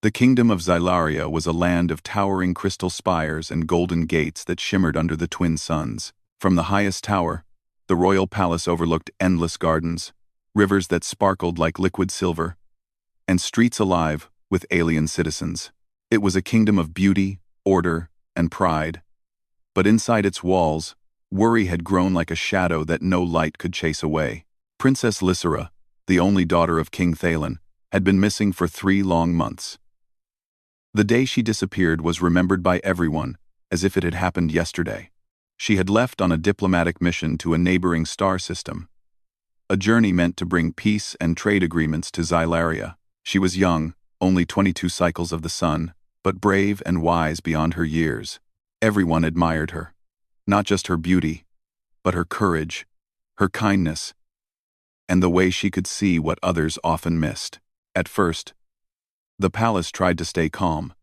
The kingdom of Xylaria was a land of towering crystal spires and golden gates that shimmered under the twin suns. From the highest tower, the royal palace overlooked endless gardens, rivers that sparkled like liquid silver, and streets alive with alien citizens. It was a kingdom of beauty, order, and pride. But inside its walls, worry had grown like a shadow that no light could chase away. Princess Lysera, the only daughter of King Thalen, had been missing for 3 long months. The day she disappeared was remembered by everyone as if it had happened yesterday. She had left on a diplomatic mission to a neighboring star system, a journey meant to bring peace and trade agreements to Xylaria. She was young, only 22 cycles of the sun, but brave and wise beyond her years. Everyone admired her, not just her beauty, but her courage, her kindness, and the way she could see what others often missed. At first, the palace tried to stay calm.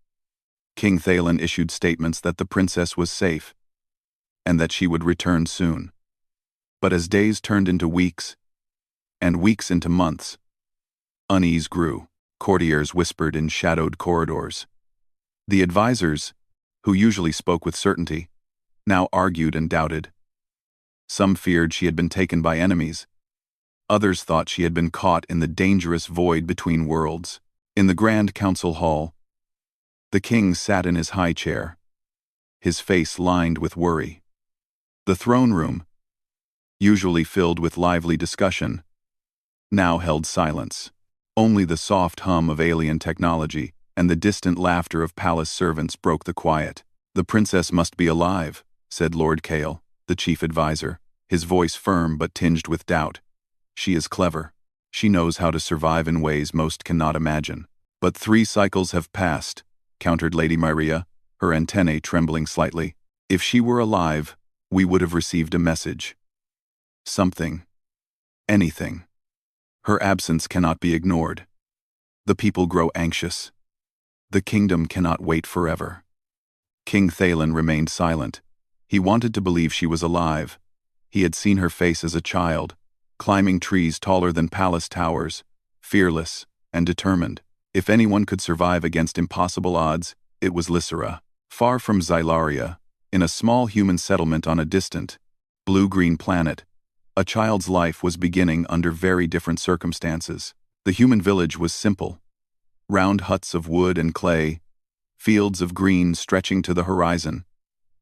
King Thalen issued statements that the princess was safe, and that she would return soon. But as days turned into weeks, and weeks into months, unease grew. Courtiers whispered in shadowed corridors. The advisors, who usually spoke with certainty, now argued and doubted. Some feared she had been taken by enemies. Others thought she had been caught in the dangerous void between worlds. In the Grand Council Hall, the king sat in his high chair, his face lined with worry. The throne room, usually filled with lively discussion, now held silence. Only the soft hum of alien technology and the distant laughter of palace servants broke the quiet. "The princess must be alive," said Lord Kale, the chief advisor, his voice firm but tinged with doubt. "She is clever. She knows how to survive in ways most cannot imagine." "But 3 cycles have passed," countered Lady Myria, her antennae trembling slightly. "If she were alive, we would have received a message. Something. Anything. Her absence cannot be ignored. The people grow anxious. The kingdom cannot wait forever." King Thalen remained silent. He wanted to believe she was alive. He had seen her face as a child, climbing trees taller than palace towers, fearless and determined. If anyone could survive against impossible odds, it was Lysera. Far from Xylaria, in a small human settlement on a distant, blue-green planet, a child's life was beginning under very different circumstances. The human village was simple. Round huts of wood and clay, fields of green stretching to the horizon,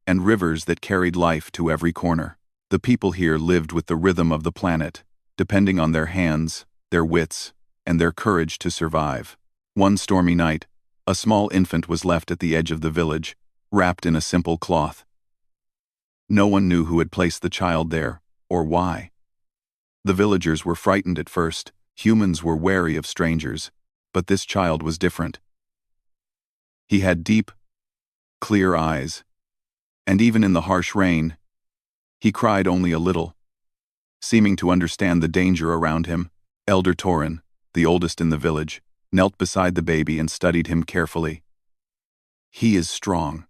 and rivers that carried life to every corner. The people here lived with the rhythm of the planet, depending on their hands, their wits, and their courage to survive. One stormy night, a small infant was left at the edge of the village, wrapped in a simple cloth. No one knew who had placed the child there, or why. The villagers were frightened at first. Humans were wary of strangers, but this child was different. He had deep, clear eyes, and even in the harsh rain, he cried only a little, seeming to understand the danger around him. Elder Torin, the oldest in the village, knelt beside the baby and studied him carefully. "He is strong,"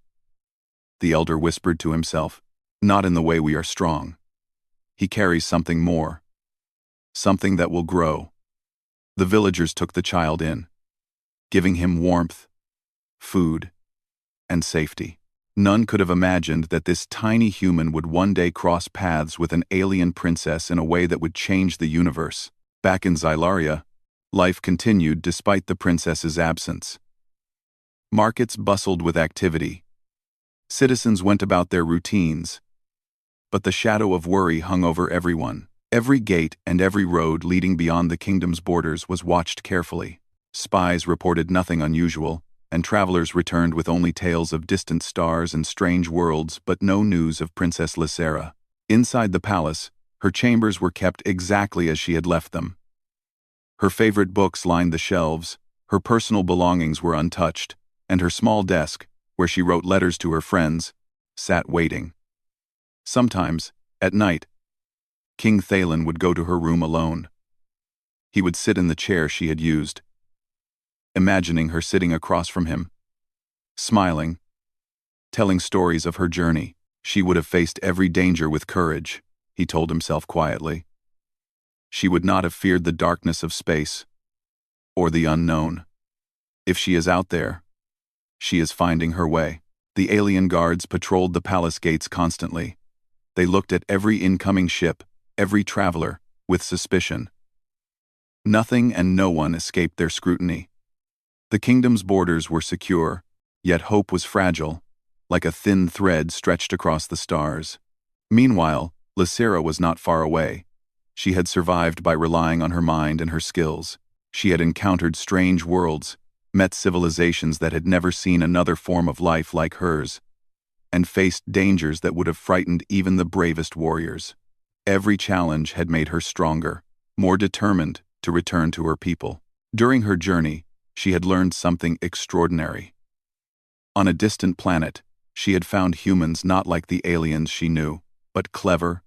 the elder whispered to himself. "Not in the way we are strong. He carries something more. Something that will grow." The villagers took the child in, giving him warmth, food, and safety. None could have imagined that this tiny human would one day cross paths with an alien princess in a way that would change the universe. Back in Xylaria, life continued despite the princess's absence. Markets bustled with activity. Citizens went about their routines. But the shadow of worry hung over everyone. Every gate and every road leading beyond the kingdom's borders was watched carefully. Spies reported nothing unusual, and travelers returned with only tales of distant stars and strange worlds, but no news of Princess Lysera. Inside the palace, her chambers were kept exactly as she had left them. Her favorite books lined the shelves, her personal belongings were untouched, and her small desk, where she wrote letters to her friends, sat waiting. Sometimes, at night, King Thalen would go to her room alone. He would sit in the chair she had used, imagining her sitting across from him, smiling, telling stories of her journey. She would have faced every danger with courage, he told himself quietly. She would not have feared the darkness of space, or the unknown. If she is out there, she is finding her way. The alien guards patrolled the palace gates constantly. They looked at every incoming ship, every traveler, with suspicion. Nothing and no one escaped their scrutiny. The kingdom's borders were secure, yet hope was fragile, like a thin thread stretched across the stars. Meanwhile, Lysera was not far away. She had survived by relying on her mind and her skills. She had encountered strange worlds, met civilizations that had never seen another form of life like hers, and faced dangers that would have frightened even the bravest warriors. Every challenge had made her stronger, more determined to return to her people. During her journey, she had learned something extraordinary. On a distant planet, she had found humans not like the aliens she knew, but clever,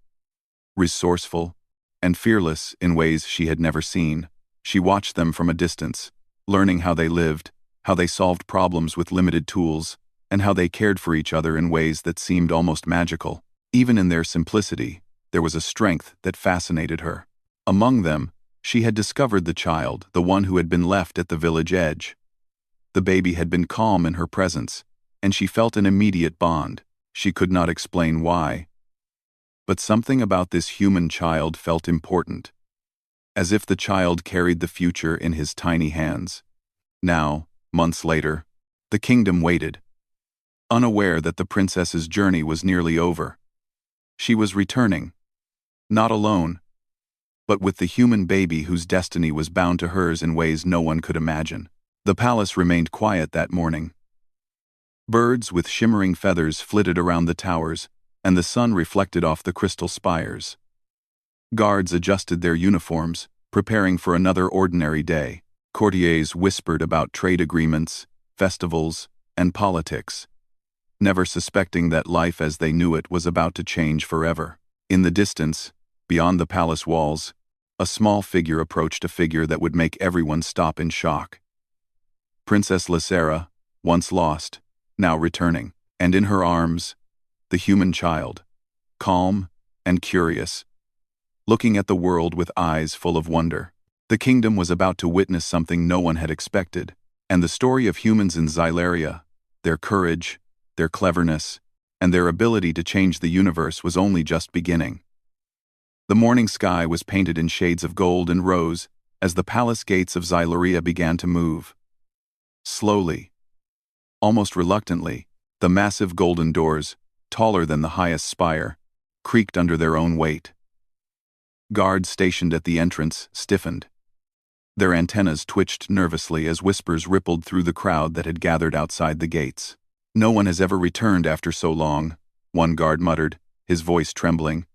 resourceful, and fearless in ways she had never seen. She watched them from a distance, learning how they lived, how they solved problems with limited tools, and how they cared for each other in ways that seemed almost magical. Even in their simplicity, there was a strength that fascinated her. Among them, she had discovered the child, the one who had been left at the village edge. The baby had been calm in her presence, and she felt an immediate bond. She could not explain why. But something about this human child felt important, as if the child carried the future in his tiny hands. Now, months later, the kingdom waited, unaware that the princess's journey was nearly over. She was returning, not alone, but with the human baby whose destiny was bound to hers in ways no one could imagine. The palace remained quiet that morning. Birds with shimmering feathers flitted around the towers, and the sun reflected off the crystal spires. Guards adjusted their uniforms, preparing for another ordinary day. Courtiers whispered about trade agreements, festivals, and politics, never suspecting that life as they knew it was about to change forever. In the distance, beyond the palace walls, a small figure approached, a figure that would make everyone stop in shock. Princess Lysera, once lost, now returning, and in her arms, the human child, calm and curious, looking at the world with eyes full of wonder. The kingdom was about to witness something no one had expected, and the story of humans in Xylaria, their courage, their cleverness, and their ability to change the universe was only just beginning. The morning sky was painted in shades of gold and rose as the palace gates of Xylaria began to move. Slowly, almost reluctantly, the massive golden doors, taller than the highest spire, creaked under their own weight. Guards stationed at the entrance stiffened. Their antennas twitched nervously as whispers rippled through the crowd that had gathered outside the gates. "No one has ever returned after so long," one guard muttered, his voice trembling.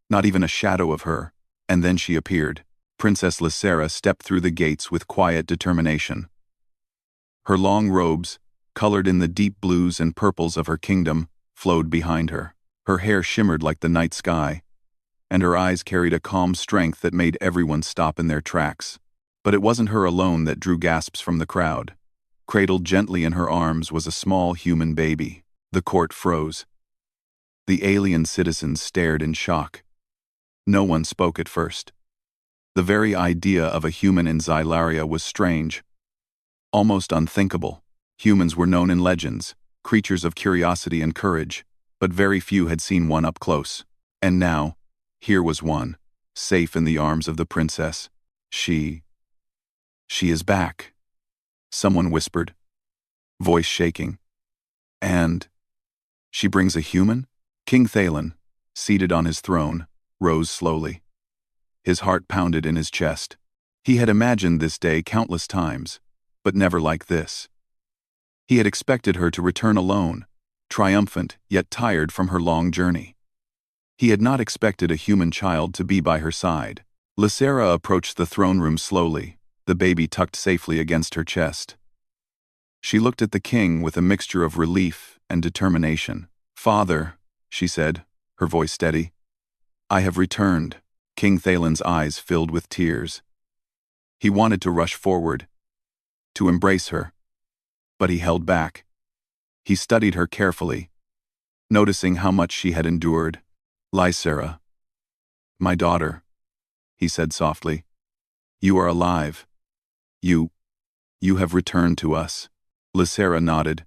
"Not even a shadow of her." And then she appeared. Princess Lysera stepped through the gates with quiet determination. Her long robes, colored in the deep blues and purples of her kingdom, flowed behind her. Her hair shimmered like the night sky, and her eyes carried a calm strength that made everyone stop in their tracks. But it wasn't her alone that drew gasps from the crowd. Cradled gently in her arms was a small human baby. The court froze. The alien citizens stared in shock. No one spoke at first. The very idea of a human in Xylaria was strange, almost unthinkable. Humans were known in legends, creatures of curiosity and courage, but very few had seen one up close. And now, here was one, safe in the arms of the princess. She is back," someone whispered, voice shaking. "And she brings a human?" King Thalen, seated on his throne, rose slowly. His heart pounded in his chest. He had imagined this day countless times, but never like this. He had expected her to return alone, triumphant yet tired from her long journey. He had not expected a human child to be by her side. Lysera approached the throne room slowly, the baby tucked safely against her chest. She looked at the king with a mixture of relief and determination. "Father," she said, her voice steady, "I have returned." King Thalen's eyes filled with tears. He wanted to rush forward, to embrace her, but he held back. He studied her carefully, noticing how much she had endured. "Lysera, my daughter," he said softly, "you are alive. You You have returned to us. Lysera nodded.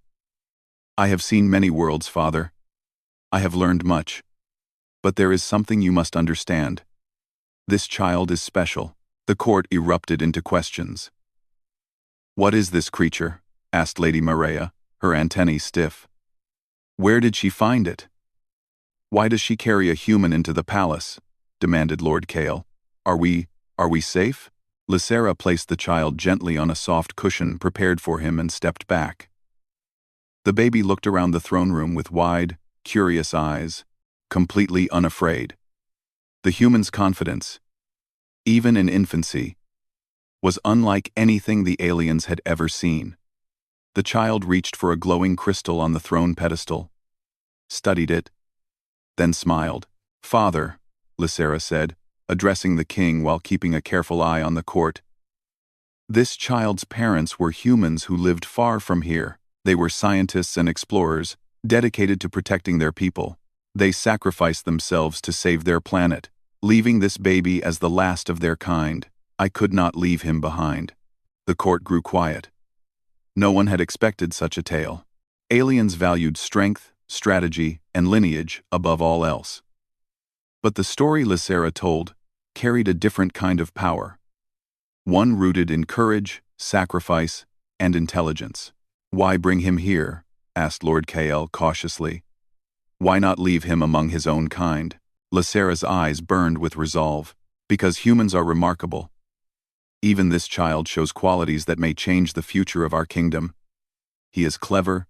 I have seen many worlds, father. I have learned much. But there is something you must understand. This child is special. The court erupted into questions. What is this creature? Asked Lady Maria, her antennae stiff. Where did she find it? Why does she carry a human into the palace? Demanded Lord Kale. Are we safe? Lysera placed the child gently on a soft cushion prepared for him and stepped back. The baby looked around the throne room with wide, curious eyes, completely unafraid. The human's confidence, even in infancy, was unlike anything the aliens had ever seen. The child reached for a glowing crystal on the throne pedestal, studied it, then smiled. Father, Lysera said, addressing the king while keeping a careful eye on the court. This child's parents were humans who lived far from here. They were scientists and explorers, dedicated to protecting their people. They sacrificed themselves to save their planet, leaving this baby as the last of their kind. I could not leave him behind. The court grew quiet. No one had expected such a tale. Aliens valued strength, strategy, and lineage above all else. But the story Lysera told carried a different kind of power. One rooted in courage, sacrifice, and intelligence. Why bring him here? Asked Lord Kael cautiously. Why not leave him among his own kind? Lysera's eyes burned with resolve. Because humans are remarkable. Even this child shows qualities that may change the future of our kingdom. He is clever,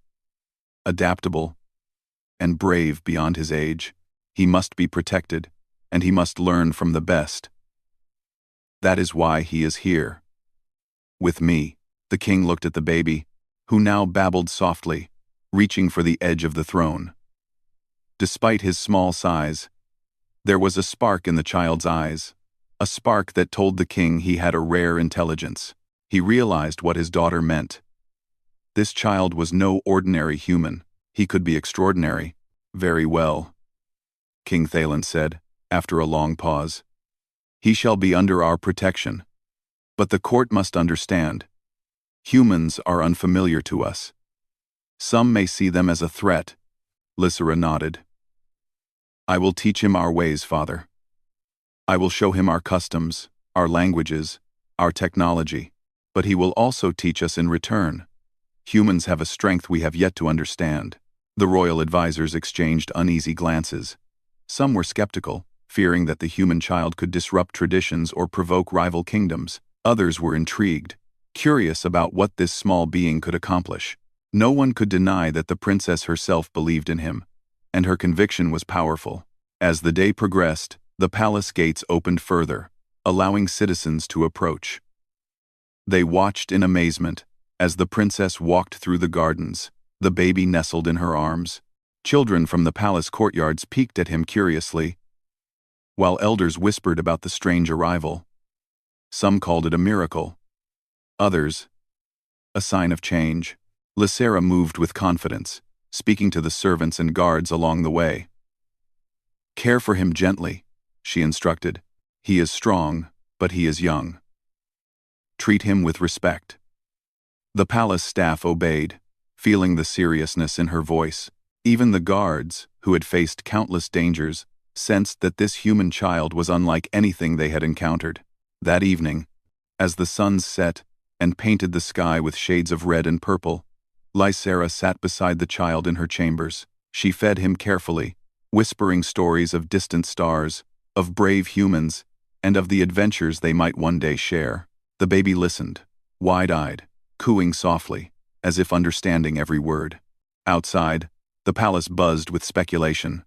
adaptable, and brave beyond his age. He must be protected, and he must learn from the best. That is why he is here. With me. The king looked at the baby, who now babbled softly, reaching for the edge of the throne. Despite his small size, there was a spark in the child's eyes, a spark that told the king he had a rare intelligence. He realized what his daughter meant. This child was no ordinary human. He could be extraordinary. Very well, King Thalen said, after a long pause. He shall be under our protection. But the court must understand. Humans are unfamiliar to us. Some may see them as a threat. Lysera nodded. I will teach him our ways, father. I will show him our customs, our languages, our technology, but he will also teach us in return. Humans have a strength we have yet to understand. The royal advisors exchanged uneasy glances. Some were skeptical, fearing that the human child could disrupt traditions or provoke rival kingdoms. Others were intrigued, curious about what this small being could accomplish. No one could deny that the princess herself believed in him, and her conviction was powerful. As the day progressed, the palace gates opened further, allowing citizens to approach. They watched in amazement as the princess walked through the gardens, the baby nestled in her arms. Children from the palace courtyards peeked at him curiously, while elders whispered about the strange arrival. Some called it a miracle. Others, a sign of change. Lysera moved with confidence, speaking to the servants and guards along the way. Care for him gently, she instructed. He is strong, but he is young. Treat him with respect. The palace staff obeyed, feeling the seriousness in her voice. Even the guards, who had faced countless dangers, sensed that this human child was unlike anything they had encountered. That evening, as the sun set and painted the sky with shades of red and purple, Lysera sat beside the child in her chambers. She fed him carefully, whispering stories of distant stars, of brave humans, and of the adventures they might one day share. The baby listened, wide-eyed, cooing softly, as if understanding every word. Outside, the palace buzzed with speculation.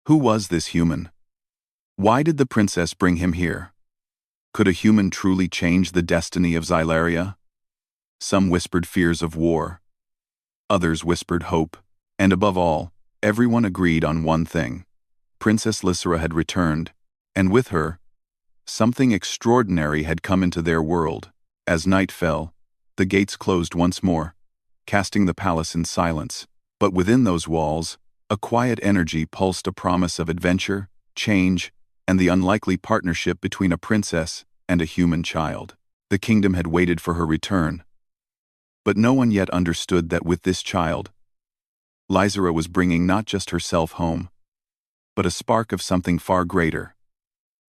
Who was this human? Why did the princess bring him here? Could a human truly change the destiny of Xylaria? Some whispered fears of war. Others whispered hope. And above all, everyone agreed on one thing. Princess Lysera had returned, and with her, something extraordinary had come into their world. As night fell, the gates closed once more, casting the palace in silence. But within those walls, a quiet energy pulsed a promise of adventure, change, and the unlikely partnership between a princess and a human child. The kingdom had waited for her return, But no one yet understood that with this child, Lysera was bringing not just herself home, but a spark of something far greater,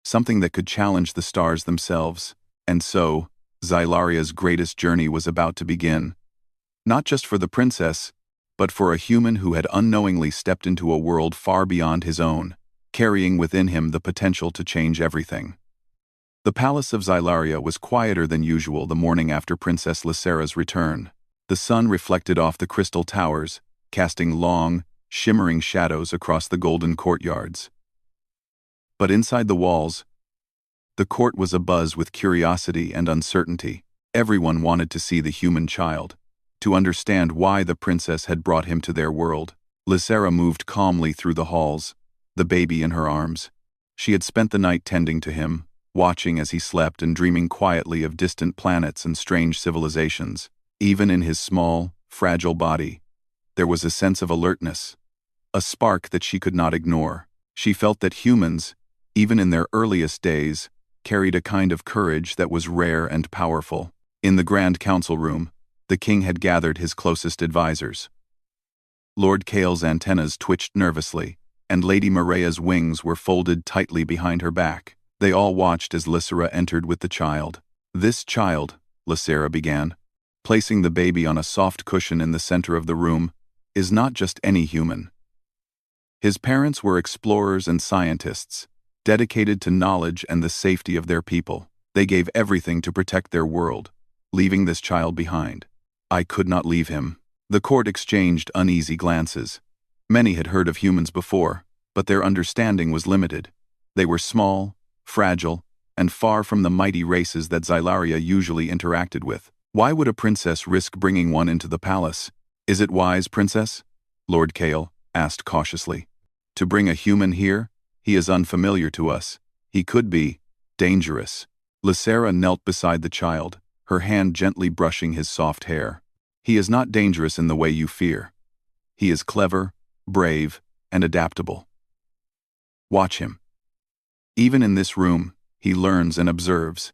something that could challenge the stars themselves. And so, Xylaria's greatest journey was about to begin, not just for the princess, but for a human who had unknowingly stepped into a world far beyond his own, carrying within him the potential to change everything. The palace of Xylaria was quieter than usual the morning after Princess Lysera's return. The sun reflected off the crystal towers, casting long, shimmering shadows across the golden courtyards. But inside the walls, the court was abuzz with curiosity and uncertainty. Everyone wanted to see the human child, to understand why the princess had brought him to their world. Lysera moved calmly through the halls, the baby in her arms. She had spent the night tending to him, watching as he slept and dreaming quietly of distant planets and strange civilizations. Even in his small, fragile body, there was a sense of alertness, a spark that she could not ignore. She felt that humans, even in their earliest days, carried a kind of courage that was rare and powerful. In the Grand Council room, the king had gathered his closest advisors. Lord Kale's antennas twitched nervously, and Lady Morea's wings were folded tightly behind her back. They all watched as Lysera entered with the child. "This child," Lysera began, placing the baby on a soft cushion in the center of the room, "is not just any human. His parents were explorers and scientists, dedicated to knowledge and the safety of their people. They gave everything to protect their world, leaving this child behind. I could not leave him." The court exchanged uneasy glances. Many had heard of humans before, but their understanding was limited. They were small, fragile, and far from the mighty races that Xylaria usually interacted with. Why would a princess risk bringing one into the palace? "Is it wise, princess?" Lord Kale asked cautiously. "To bring a human here? He is unfamiliar to us. He could be dangerous." Lysera knelt beside the child, her hand gently brushing his soft hair. "He is not dangerous in the way you fear. He is clever, brave, and adaptable. Watch him. Even in this room, he learns and observes.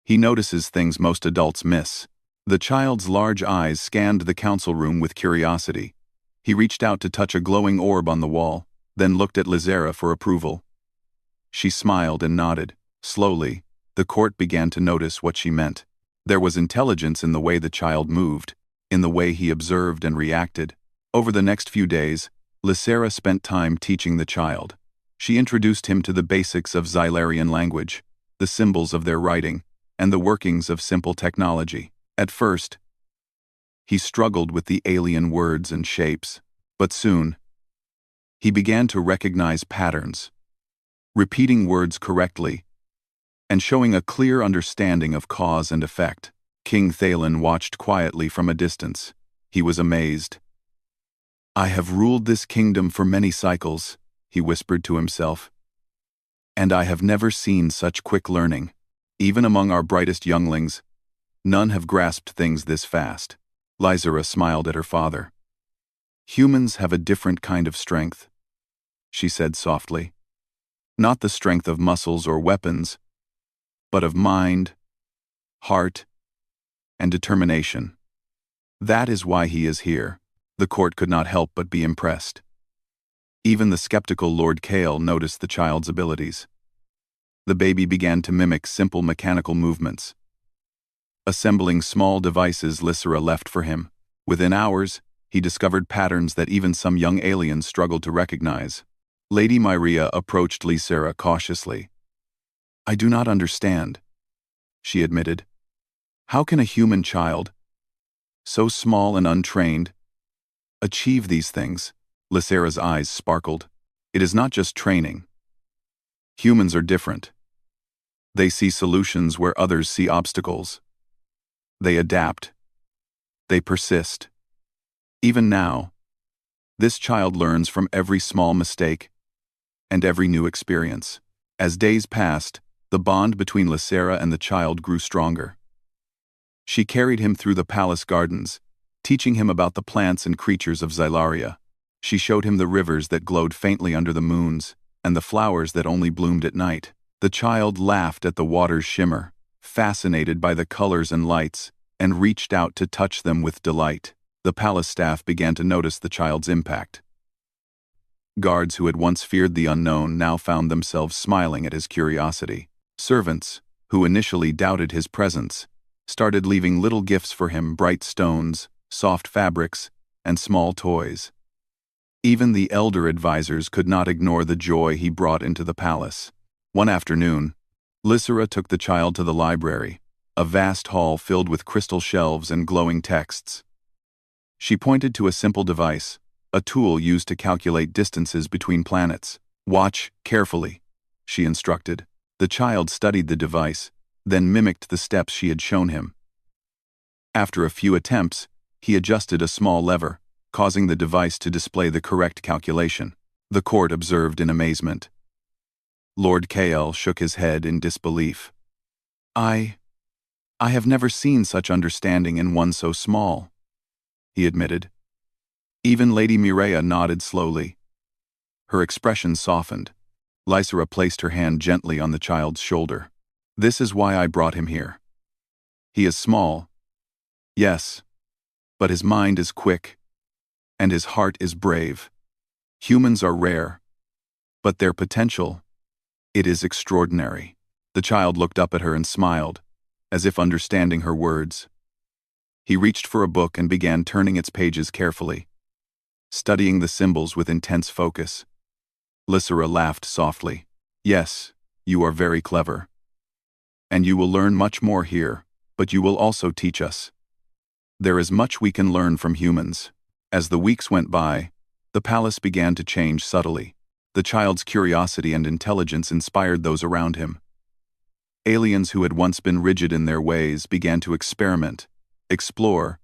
He notices things most adults miss." The child's large eyes scanned the council room with curiosity. He reached out to touch a glowing orb on the wall, then looked at Lysera for approval. She smiled and nodded. Slowly, the court began to notice what she meant. There was intelligence in the way the child moved, in the way he observed and reacted. Over the next few days, Lysera spent time teaching the child. She introduced him to the basics of Xylarian language, the symbols of their writing, and the workings of simple technology. At first, he struggled with the alien words and shapes, but soon, he began to recognize patterns, repeating words correctly, and showing a clear understanding of cause and effect. King Thalen watched quietly from a distance. He was amazed. "I have ruled this kingdom for many cycles," he whispered to himself, "and I have never seen such quick learning. Even among our brightest younglings, none have grasped things this fast." Lysera smiled at her father. "Humans have a different kind of strength," she said softly. "Not the strength of muscles or weapons, but of mind, heart, and determination. That is why he is here." The court could not help but be impressed. Even the skeptical Lord Kale noticed the child's abilities. The baby began to mimic simple mechanical movements, assembling small devices Lysera left for him. Within hours, he discovered patterns that even some young aliens struggled to recognize. Lady Myria approached Lysera cautiously. "I do not understand," she admitted. "How can a human child, so small and untrained, achieve these things?" Lysera's eyes sparkled. "It is not just training. Humans are different. They see solutions where others see obstacles. They adapt. They persist. Even now, this child learns from every small mistake and every new experience." As days passed, the bond between Lysera and the child grew stronger. She carried him through the palace gardens, teaching him about the plants and creatures of Xylaria. She showed him the rivers that glowed faintly under the moons, and the flowers that only bloomed at night. The child laughed at the water's shimmer, fascinated by the colors and lights, and reached out to touch them with delight. The palace staff began to notice the child's impact. Guards who had once feared the unknown now found themselves smiling at his curiosity. Servants, who initially doubted his presence, started leaving little gifts for him: bright stones, soft fabrics, and small toys. Even the elder advisors could not ignore the joy he brought into the palace. One afternoon, Lysera took the child to the library, a vast hall filled with crystal shelves and glowing texts. She pointed to a simple device, a tool used to calculate distances between planets. "Watch carefully," she instructed. The child studied the device, then mimicked the steps she had shown him. After a few attempts, he adjusted a small lever, causing the device to display the correct calculation. The court observed in amazement. Lord Kael shook his head in disbelief. I have never seen such understanding in one so small," he admitted. Even Lady Mireia nodded slowly. Her expression softened. Lysera placed her hand gently on the child's shoulder. "This is why I brought him here. He is small, yes, but his mind is quick, and his heart is brave. Humans are rare, but their potential, it is extraordinary." The child looked up at her and smiled, as if understanding her words. He reached for a book and began turning its pages carefully, studying the symbols with intense focus. Lysera laughed softly. "Yes, you are very clever. And you will learn much more here, but you will also teach us. There is much we can learn from humans." As the weeks went by, the palace began to change subtly. The child's curiosity and intelligence inspired those around him. Aliens who had once been rigid in their ways began to experiment, explore,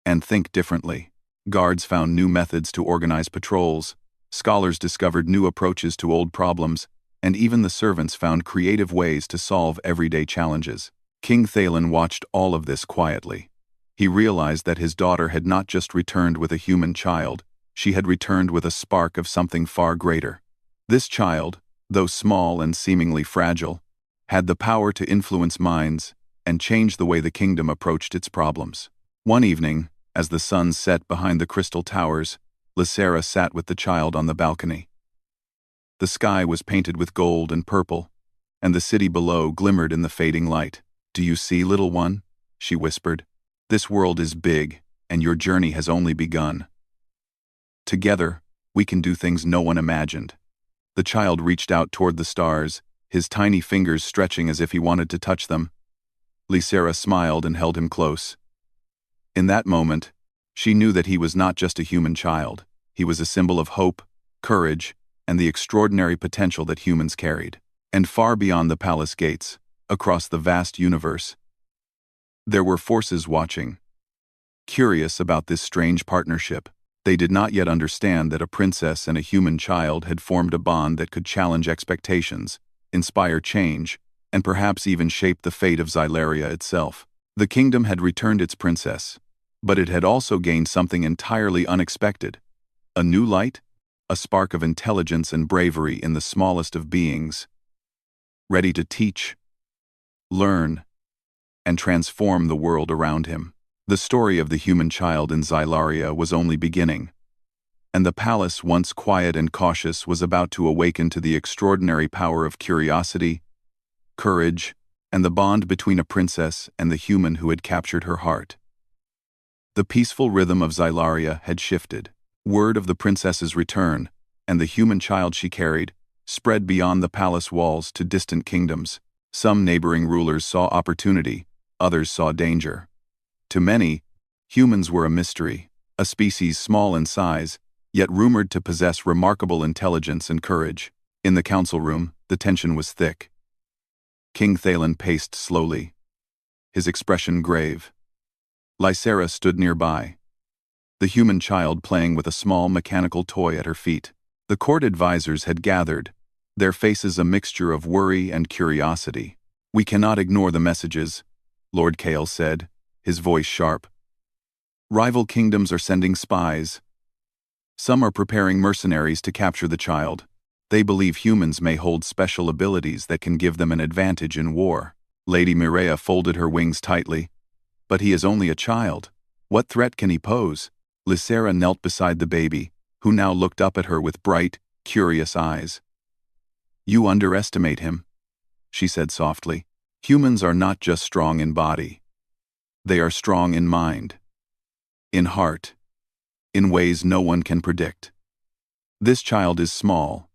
and think differently. Guards found new methods to organize patrols, scholars discovered new approaches to old problems, and even the servants found creative ways to solve everyday challenges. King Thalen watched all of this quietly. He realized that his daughter had not just returned with a human child, she had returned with a spark of something far greater. This child, though small and seemingly fragile, had the power to influence minds and change the way the kingdom approached its problems. One evening, as the sun set behind the crystal towers, Lysera sat with the child on the balcony. The sky was painted with gold and purple, and the city below glimmered in the fading light. "Do you see, little one?" she whispered. "This world is big, and your journey has only begun. Together, we can do things no one imagined." The child reached out toward the stars, his tiny fingers stretching as if he wanted to touch them. Lysera smiled and held him close. In that moment, she knew that he was not just a human child. He was a symbol of hope, courage, and the extraordinary potential that humans carried. And far beyond the palace gates, across the vast universe, there were forces watching, curious about this strange partnership. They did not yet understand that a princess and a human child had formed a bond that could challenge expectations, inspire change, and perhaps even shape the fate of Xylaria itself. The kingdom had returned its princess, but it had also gained something entirely unexpected: a new light, a spark of intelligence and bravery in the smallest of beings, ready to teach, learn, and transform the world around him. The story of the human child in Xylaria was only beginning, and the palace, once quiet and cautious, was about to awaken to the extraordinary power of curiosity, courage, and the bond between a princess and the human who had captured her heart. The peaceful rhythm of Xylaria had shifted. Word of the princess's return, and the human child she carried, spread beyond the palace walls to distant kingdoms. Some neighboring rulers saw opportunity, others saw danger. To many, humans were a mystery, a species small in size, yet rumored to possess remarkable intelligence and courage. In the council room, the tension was thick. King Thalen paced slowly, his expression grave. Lysera stood nearby, the human child playing with a small mechanical toy at her feet. The court advisors had gathered, their faces a mixture of worry and curiosity. "We cannot ignore the messages," Lord Kael said, his voice sharp. "Rival kingdoms are sending spies. Some are preparing mercenaries to capture the child. They believe humans may hold special abilities that can give them an advantage in war." Lady Mireia folded her wings tightly. But he is only a child. What threat can he pose? Lysera knelt beside the baby, who now looked up at her with bright, curious eyes. You underestimate him, she said softly. Humans are not just strong in body. They are strong in mind, in heart, in ways no one can predict. This child is small,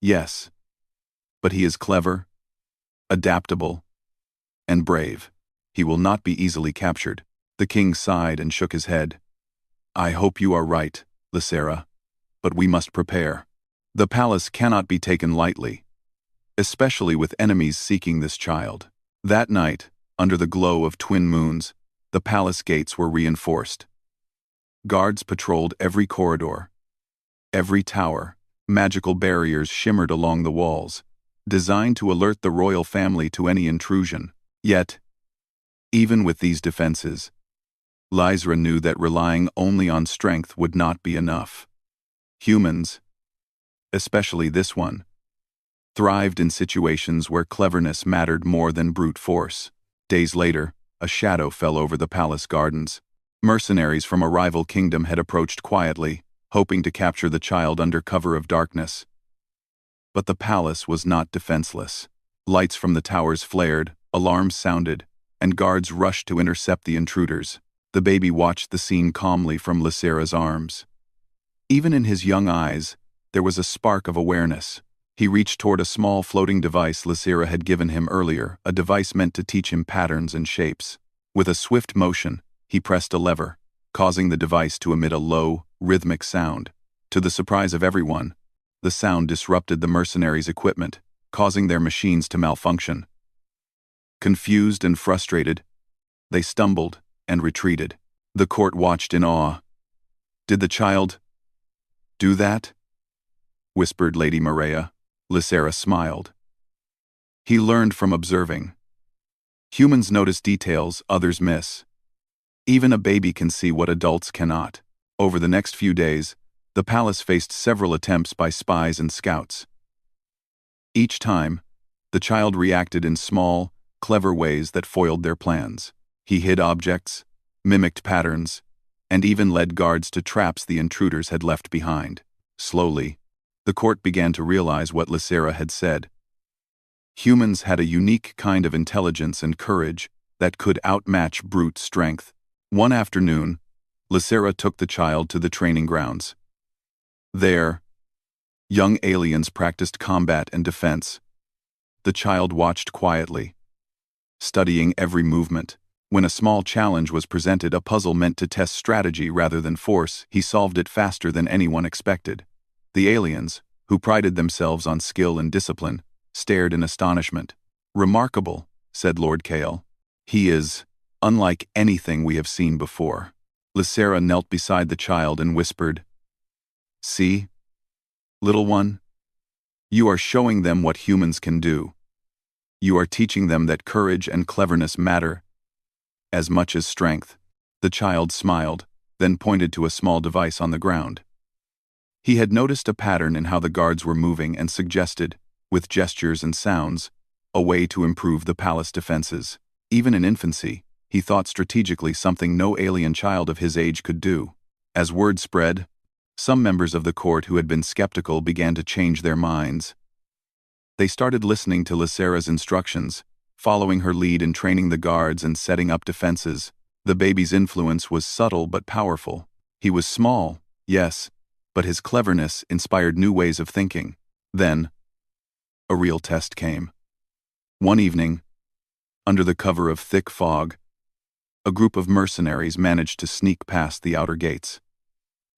yes, but he is clever, adaptable, and brave. He will not be easily captured. The king sighed and shook his head. I hope you are right, Lysera, but we must prepare. The palace cannot be taken lightly, especially with enemies seeking this child. That night, under the glow of twin moons, the palace gates were reinforced. Guards patrolled every corridor, every tower. Magical barriers shimmered along the walls, designed to alert the royal family to any intrusion. Yet, even with these defenses, Lysera knew that relying only on strength would not be enough. Humans, especially this one, thrived in situations where cleverness mattered more than brute force. Days later, a shadow fell over the palace gardens. Mercenaries from a rival kingdom had approached quietly, hoping to capture the child under cover of darkness. But the palace was not defenseless. Lights from the towers flared, alarms sounded, and guards rushed to intercept the intruders. The baby watched the scene calmly from Lysera's arms. Even in his young eyes, there was a spark of awareness. He reached toward a small floating device Lysera had given him earlier, a device meant to teach him patterns and shapes. With a swift motion, he pressed a lever, causing the device to emit a low, rhythmic sound. To the surprise of everyone, the sound disrupted the mercenaries' equipment, causing their machines to malfunction. Confused and frustrated, they stumbled and retreated. The court watched in awe. Did the child do that? Whispered Lady Maria. Lysera smiled. He learned from observing. Humans notice details others miss. Even a baby can see what adults cannot. Over the next few days, the palace faced several attempts by spies and scouts. Each time, the child reacted in small, clever ways that foiled their plans. He hid objects, mimicked patterns, and even led guards to traps the intruders had left behind. Slowly, the court began to realize what Lysera had said. Humans had a unique kind of intelligence and courage that could outmatch brute strength. One afternoon, Lysera took the child to the training grounds. There, young aliens practiced combat and defense. The child watched quietly, studying every movement. When a small challenge was presented, a puzzle meant to test strategy rather than force, he solved it faster than anyone expected. The aliens, who prided themselves on skill and discipline, stared in astonishment. Remarkable, said Lord Kale. He is unlike anything we have seen before. Lysera knelt beside the child and whispered, See, little one, you are showing them what humans can do. You are teaching them that courage and cleverness matter as much as strength. The child smiled, then pointed to a small device on the ground. He had noticed a pattern in how the guards were moving and suggested, with gestures and sounds, a way to improve the palace defenses. Even in infancy, he thought strategically, something no alien child of his age could do. As word spread, some members of the court who had been skeptical began to change their minds. They started listening to Lysera's instructions, following her lead in training the guards and setting up defenses. The baby's influence was subtle but powerful. He was small, yes, but his cleverness inspired new ways of thinking. Then, a real test came. One evening, under the cover of thick fog, a group of mercenaries managed to sneak past the outer gates.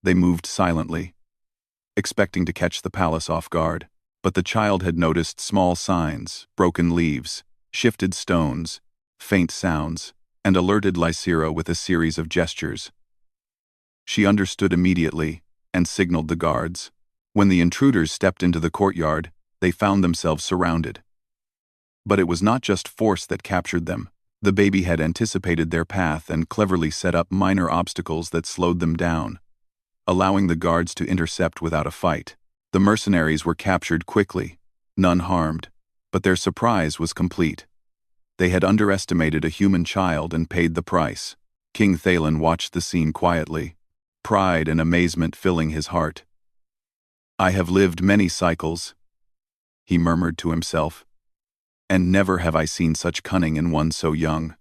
They moved silently, expecting to catch the palace off guard. But the child had noticed small signs, broken leaves, shifted stones, faint sounds, and alerted Lysera with a series of gestures. She understood immediately and signaled the guards. When the intruders stepped into the courtyard, they found themselves surrounded. But it was not just force that captured them. The baby had anticipated their path and cleverly set up minor obstacles that slowed them down, allowing the guards to intercept without a fight. The mercenaries were captured quickly, none harmed, but their surprise was complete. They had underestimated a human child and paid the price. King Thalen watched the scene quietly, pride and amazement filling his heart. "I have lived many cycles," he murmured to himself, "and never have I seen such cunning in one so young."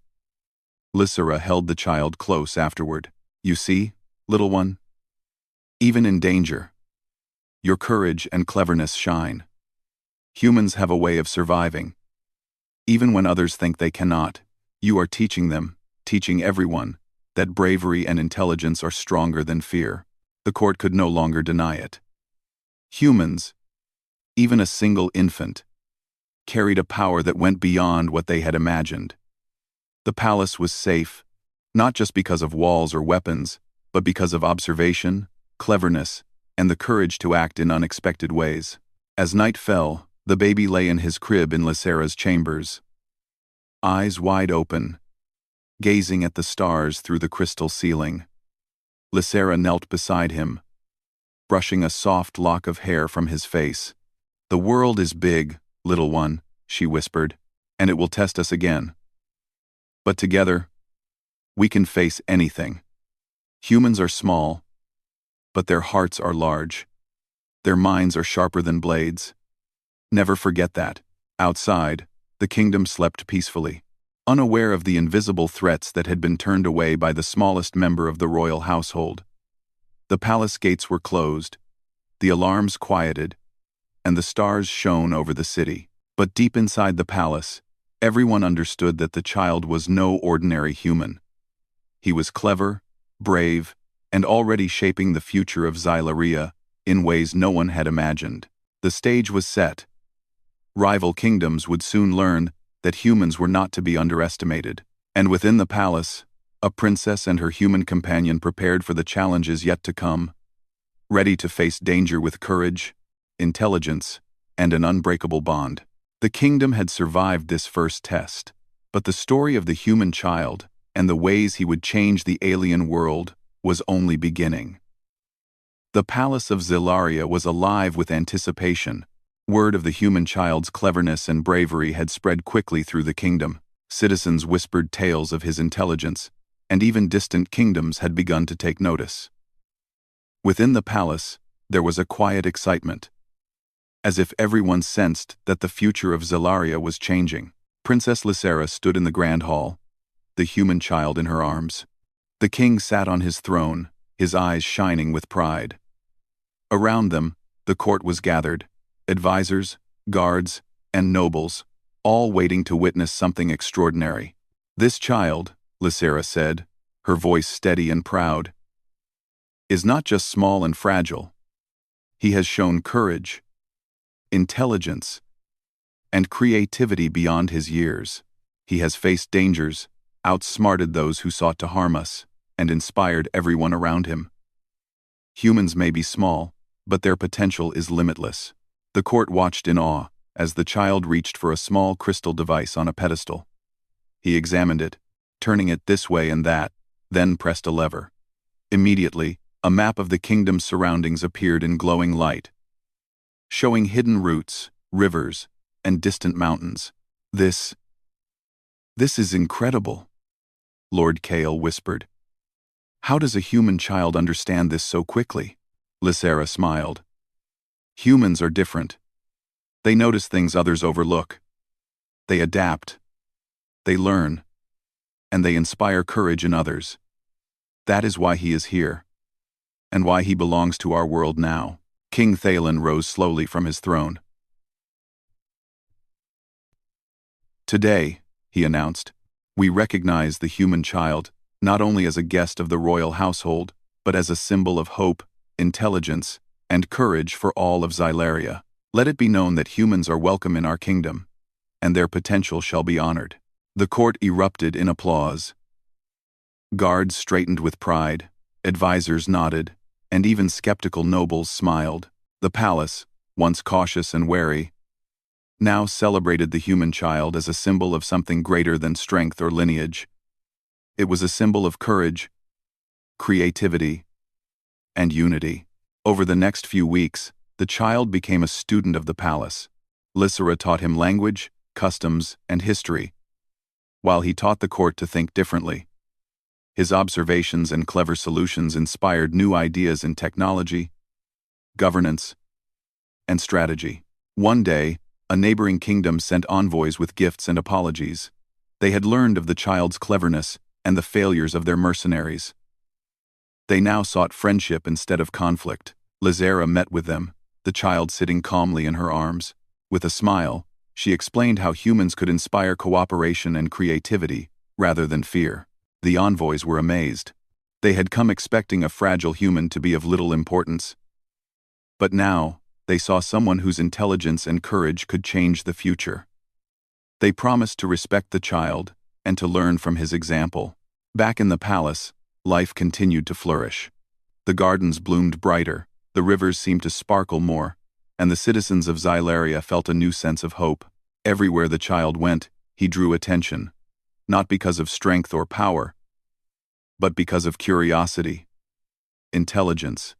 Lysera held the child close afterward. "You see, little one? Even in danger, your courage and cleverness shine. Humans have a way of surviving. Even when others think they cannot, you are teaching them, teaching everyone, that bravery and intelligence are stronger than fear." The court could no longer deny it. Humans, even a single infant, carried a power that went beyond what they had imagined. The palace was safe, not just because of walls or weapons, but because of observation, cleverness, and the courage to act in unexpected ways. As night fell, the baby lay in his crib in Lysera's chambers, eyes wide open, gazing at the stars through the crystal ceiling. Lysera knelt beside him, brushing a soft lock of hair from his face. "The world is big, little one," she whispered, "and it will test us again. But together, we can face anything. Humans are small, but their hearts are large. Their minds are sharper than blades. Never forget that." Outside, the kingdom slept peacefully, unaware of the invisible threats that had been turned away by the smallest member of the royal household. The palace gates were closed, the alarms quieted, and the stars shone over the city. But deep inside the palace, everyone understood that the child was no ordinary human. He was clever, brave, and already shaping the future of Xylaria in ways no one had imagined. The stage was set. Rival kingdoms would soon learn that humans were not to be underestimated. And within the palace, a princess and her human companion prepared for the challenges yet to come, ready to face danger with courage, intelligence, and an unbreakable bond. The kingdom had survived this first test, but the story of the human child and the ways he would change the alien world was only beginning. The palace of Xylaria was alive with anticipation. Word of the human child's cleverness and bravery had spread quickly through the kingdom. Citizens whispered tales of his intelligence, and even distant kingdoms had begun to take notice. Within the palace, there was a quiet excitement, as if everyone sensed that the future of Xylaria was changing. Princess Lysera stood in the grand hall, the human child in her arms. The king sat on his throne, his eyes shining with pride. Around them, the court was gathered, advisors, guards, and nobles, all waiting to witness something extraordinary. "This child," Lysera said, her voice steady and proud, "is not just small and fragile. He has shown courage, intelligence, and creativity beyond his years. He has faced dangers, outsmarted those who sought to harm us, and inspired everyone around him. Humans may be small, but their potential is limitless." The court watched in awe as the child reached for a small crystal device on a pedestal. He examined it, turning it this way and that, then pressed a lever. Immediately, a map of the kingdom's surroundings appeared in glowing light, showing hidden routes, rivers, and distant mountains. This is incredible," Lord Kale whispered. "How does a human child understand this so quickly?" Lysera smiled. "Humans are different. They notice things others overlook. They adapt. They learn. And they inspire courage in others. That is why he is here, and why he belongs to our world now." King Thalen rose slowly from his throne. "Today," he announced, "we recognize the human child not only as a guest of the royal household, but as a symbol of hope, intelligence, and courage for all of Xylaria. Let it be known that humans are welcome in our kingdom, and their potential shall be honored." The court erupted in applause. Guards straightened with pride, advisors nodded, and even skeptical nobles smiled. The palace, once cautious and wary, now celebrated the human child as a symbol of something greater than strength or lineage. It was a symbol of courage, creativity, and unity. Over the next few weeks, the child became a student of the palace. Lysera taught him language, customs, and history, while he taught the court to think differently. His observations and clever solutions inspired new ideas in technology, governance, and strategy. One day, a neighboring kingdom sent envoys with gifts and apologies. They had learned of the child's cleverness and the failures of their mercenaries. They now sought friendship instead of conflict. Lizera met with them, the child sitting calmly in her arms. With a smile, she explained how humans could inspire cooperation and creativity, rather than fear. The envoys were amazed. They had come expecting a fragile human to be of little importance. But now, they saw someone whose intelligence and courage could change the future. They promised to respect the child and to learn from his example. Back in the palace, life continued to flourish. The gardens bloomed brighter, the rivers seemed to sparkle more, and the citizens of Xylaria felt a new sense of hope. Everywhere the child went, he drew attention, not because of strength or power, but because of curiosity, intelligence,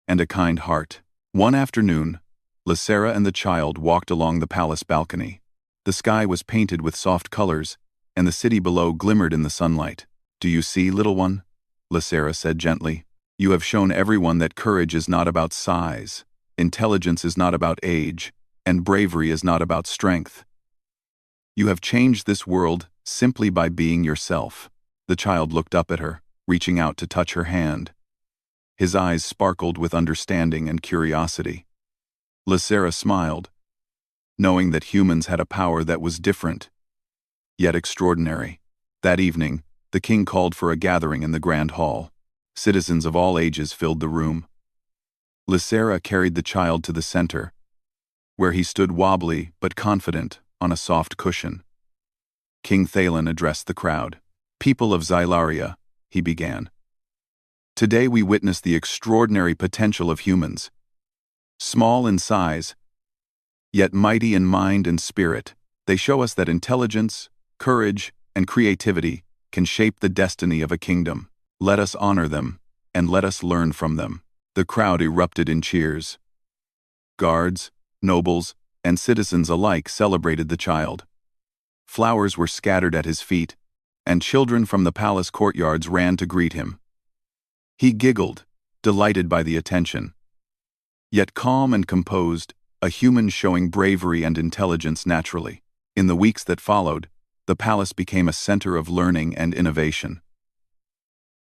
and a kind heart. One afternoon, Lysera and the child walked along the palace balcony. The sky was painted with soft colors, and the city below glimmered in the sunlight. "Do you see, little one?" Lysera said gently. "You have shown everyone that courage is not about size, intelligence is not about age, and bravery is not about strength. You have changed this world simply by being yourself." The child looked up at her, reaching out to touch her hand. His eyes sparkled with understanding and curiosity. Lysera smiled, knowing that humans had a power that was different, yet extraordinary. That evening, the king called for a gathering in the grand hall. Citizens of all ages filled the room. Lysera carried the child to the center, where he stood wobbly but confident on a soft cushion. King Thalen addressed the crowd. "People of Xylaria," he began. "Today we witness the extraordinary potential of humans. Small in size, yet mighty in mind and spirit, they show us that intelligence, courage, and creativity can shape the destiny of a kingdom. Let us honor them, and let us learn from them." The crowd erupted in cheers. Guards, nobles, and citizens alike celebrated the child. Flowers were scattered at his feet, and children from the palace courtyards ran to greet him. He giggled, delighted by the attention. Yet calm and composed, a human showing bravery and intelligence naturally. In the weeks that followed, the palace became a center of learning and innovation.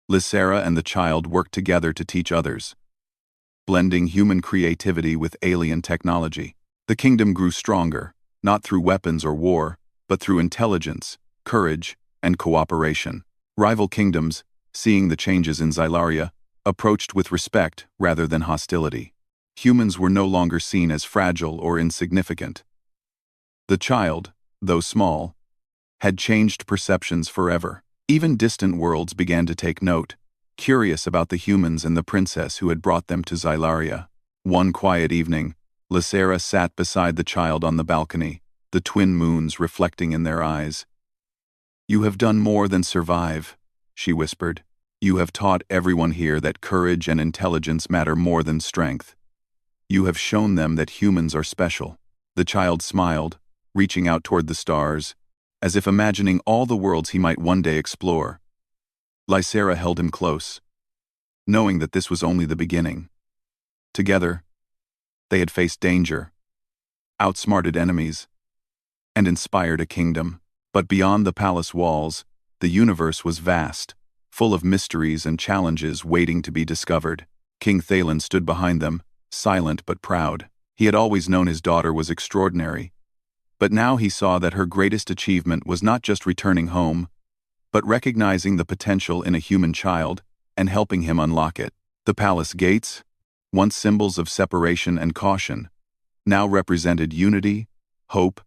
Lysera and the child worked together to teach others, blending human creativity with alien technology. The kingdom grew stronger, not through weapons or war, but through intelligence, courage, and cooperation. Rival kingdoms, seeing the changes in Xylaria, approached with respect rather than hostility. Humans were no longer seen as fragile or insignificant. The child, though small, had changed perceptions forever. Even distant worlds began to take note, curious about the humans and the princess who had brought them to Xylaria. One quiet evening, Lysera sat beside the child on the balcony, the twin moons reflecting in their eyes. "You have done more than survive," she whispered. "You have taught everyone here that courage and intelligence matter more than strength. You have shown them that humans are special." The child smiled, reaching out toward the stars, as if imagining all the worlds he might one day explore. Lysera held him close, knowing that this was only the beginning. Together, they had faced danger, outsmarted enemies, and inspired a kingdom. But beyond the palace walls, the universe was vast, full of mysteries and challenges waiting to be discovered. King Thalen stood behind them, silent but proud. He had always known his daughter was extraordinary, but now he saw that her greatest achievement was not just returning home, but recognizing the potential in a human child and helping him unlock it. The palace gates, once symbols of separation and caution, now represented unity, hope,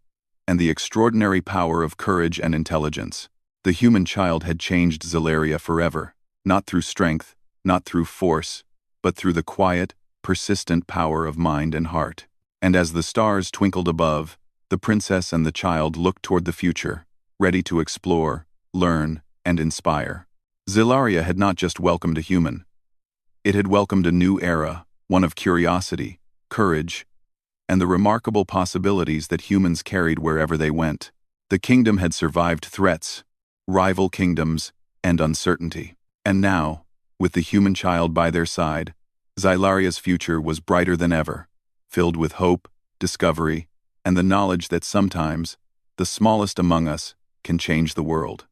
and the extraordinary power of courage and intelligence. The human child had changed Xylaria forever, not through strength, not through force, but through the quiet, persistent power of mind and heart. And as the stars twinkled above, the princess and the child looked toward the future, ready to explore, learn, and inspire. Xylaria had not just welcomed a human. It had welcomed a new era, one of curiosity, courage, and the remarkable possibilities that humans carried wherever they went. The kingdom had survived threats, rival kingdoms, and uncertainty. And now, with the human child by their side, Xylaria's future was brighter than ever, filled with hope, discovery, and the knowledge that sometimes, the smallest among us can change the world.